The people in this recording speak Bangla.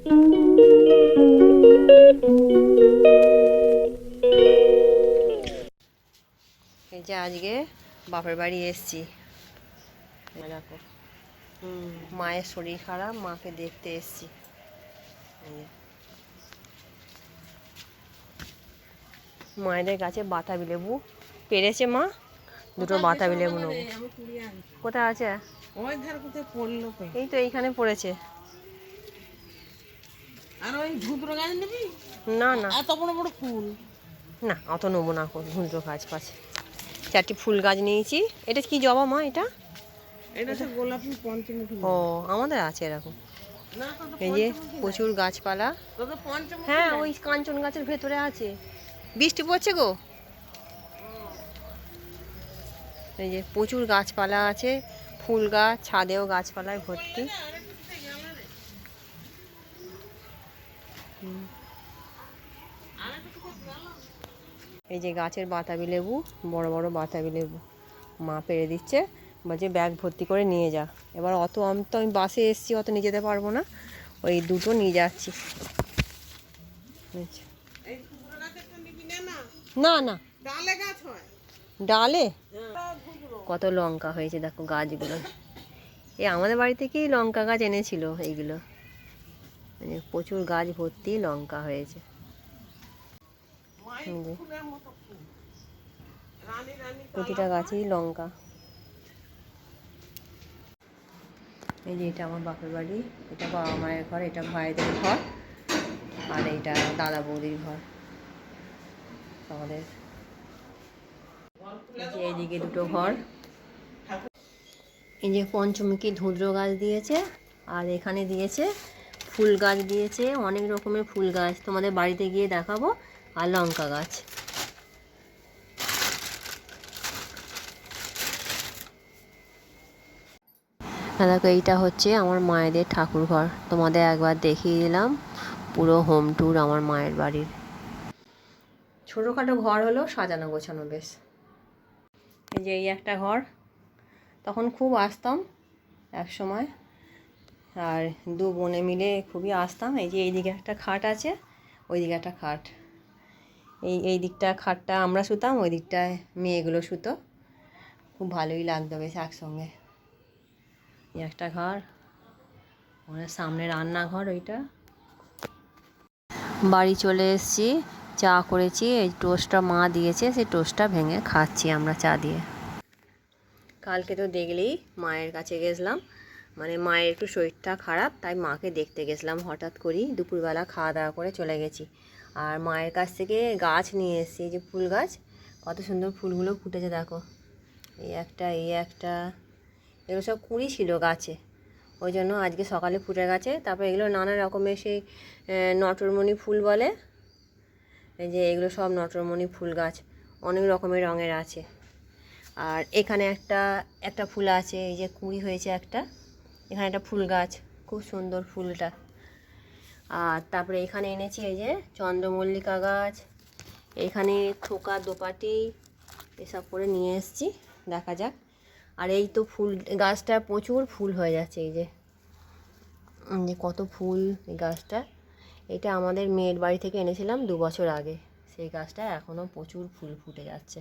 এই যে আজকে বাপের বাড়ি এসছি, দেখো মায়ের শরীর খারাপ, মাকে দেখতে এসছি। মায়েদের কাছে বাতাবি লেবু পেরেছে মা, দুটো বাতাবি লেবু নেবো। কোথায় আছে? এই তো এইখানে পড়েছে। না না এত বড় বড় ফুল না, অত নেবো না, ধুঁধো গাছ পাশে 4টি ফুল গাছ নিয়েছি। এটা কি জবা মা? এটা গোলাপি পঞ্চমুখী। ও, আমাদের আছে এরকম। এই যে প্রচুর গাছপালা। হ্যাঁ, ওই কাঞ্চন গাছের ভেতরে আছে। বৃষ্টি পড়ছে গো। এই যে প্রচুর গাছপালা আছে, ফুল গাছ, ছাদেও গাছপালায় ভর্তি। এই যে গাছের বাতাবি লেবু, বড় বড় বাতাবি লেবু মা পেড়ে দিচ্ছে, বলছে ব্যাগ ভর্তি করে নিয়ে যা। এবার অত তো আমি বাসে এসছি, অত নিয়ে যেতে পারবো না, ওই দুটো নিয়ে যাচ্ছি। না না, ডালে কত লঙ্কা হয়েছে দেখো গাছগুলো। এই আমাদের বাড়ি থেকেই লঙ্কা গাছ এনেছিল এইগুলো, মানে প্রচুর গাছ ভর্তি লঙ্কা হয়েছে। প্রতিটা গাছেই লঙ্কা। এই যে এটা আমার বাপের বাড়ি, এটা বাবা মায়ের ঘর, এটা ভাইদের ঘর, আর এইটা দাদা বৌদির ঘর আমাদের। এইদিকে দুটো ঘর। এই যে পঞ্চমুখী ধুঁদ্র গাছ দিয়েছে, আর এখানে দিয়েছে ফুল গাছ দিয়েছে, অনেক রকমের ফুল গাছ, তোমাদের বাড়িতে গিয়ে দেখাবো, আর লঙ্কা গাছ। দেখো এইটা হচ্ছে আমার মায়েদের ঠাকুর ঘর, তোমাদের একবার দেখিয়ে দিলাম পুরো হোম ট্যুর আমার মায়ের বাড়ির। ছোটোখাটো ঘর হলো, সাজানো গোছানো বেশ। এই যে এই একটা ঘর, তখন খুব আসতাম এক সময়, আর দু বোনে মিলে খুবই আসতাম। এই যে এইদিকে একটা খাট আছে, ওই দিকে একটা খাট, এই দিকটা খাটটা আমরা শুতাম, ওই দিকটায় মেয়েগুলো শুতো, খুব ভালোই লাগতো বেশ একসঙ্গে। এই একটা ঘর, ওখানে সামনে রান্নাঘর ওইটা। বাড়ি চলে এসেছি, চা করেছি, এই টোস্টটা মা দিয়েছে, সেই টোস্টটা ভেঙে খাচ্ছি আমরা চা দিয়ে। কালকে তো দেখলেই মায়ের কাছে গেছিলাম, মানে মায়ের একটু শরীরটা খারাপ, তাই মাকে দেখতে গেছিলাম হঠাৎ করেই, দুপুরবেলা খাওয়া দাওয়া করে চলে গেছি। আর মায়ের কাছ থেকে গাছ নিয়ে এসেছি, এই যে ফুল গাছ, কত সুন্দর ফুলগুলো ফুটেছে দেখো, এই একটা, এই একটা, এগুলো সব কুঁড়ি ছিল গাছে, ওই জন্য আজকে সকালে ফুটে গেছে। তারপর এগুলো নানা রকমের সেই নটরমণি ফুল বলে, এই যে এগুলো সব নটরমণি ফুল গাছ, অনেক রকমের রঙের আছে। আর এখানে একটা একটা ফুল আছে, এই যে কুঁড়ি হয়েছে একটা, এখানে একটা ফুল গাছ, খুব সুন্দর ফুলটা। আর তারপরে এখানে এনেছি এই যে চন্দ্রমল্লিকা গাছ, এখানে থোকা দোপাটি, এসব করে নিয়ে এসেছি, দেখা যাক। আর এই তো ফুল গাছটা প্রচুর ফুল হয়ে যাচ্ছে, এই যে কত ফুল এই গাছটা। এটা আমাদের মেয়ের বাড়ি থেকে এনেছিলাম 2 বছর আগে, সেই গাছটা এখনও প্রচুর ফুল ফুটে যাচ্ছে।